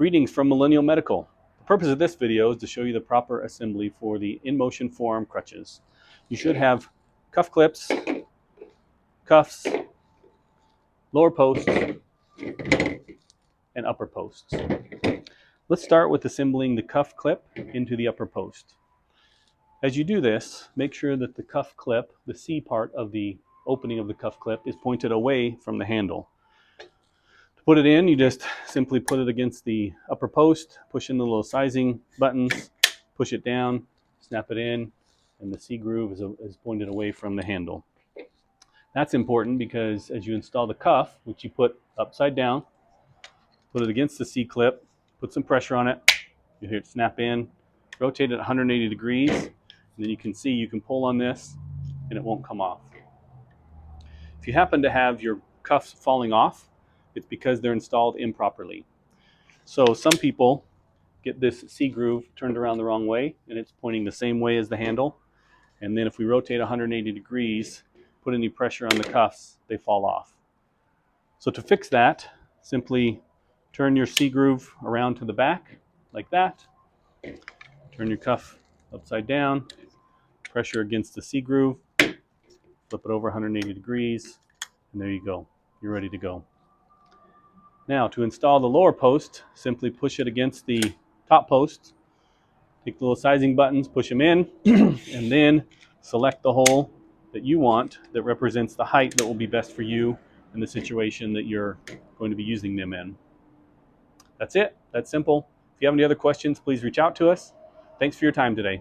Greetings from Millennial Medical. The purpose of this video is to show you the proper assembly for the in-motion forearm crutches. You should have cuff clips, cuffs, lower posts, and upper posts. Let's start with assembling the cuff clip into the upper post. As you do this, make sure that the cuff clip, the C part of the opening of the cuff clip, is pointed away from the handle. To put it in, you just simply put it against the upper post, push in the little sizing buttons, push it down, snap it in, and the C groove is pointed away from the handle. That's important because as you install the cuff, which you put upside down, put it against the C clip, put some pressure on it, you hear it snap in, rotate it 180 degrees, and then you can see you can pull on this and it won't come off. If you happen to have your cuffs falling off, it's because they're installed improperly. So some people get this C groove turned around the wrong way and it's pointing the same way as the handle. And then if we rotate 180 degrees, put any pressure on the cuffs, they fall off. So to fix that, simply turn your C groove around to the back like that. Turn your cuff upside down, pressure against the C groove, flip it over 180 degrees, and there you go. You're ready to go. Now, to install the lower post, simply push it against the top post. Take the little sizing buttons, push them in, and then select the hole that you want that represents the height that will be best for you in the situation that you're going to be using them in. That's it. That's simple. If you have any other questions, please reach out to us. Thanks for your time today.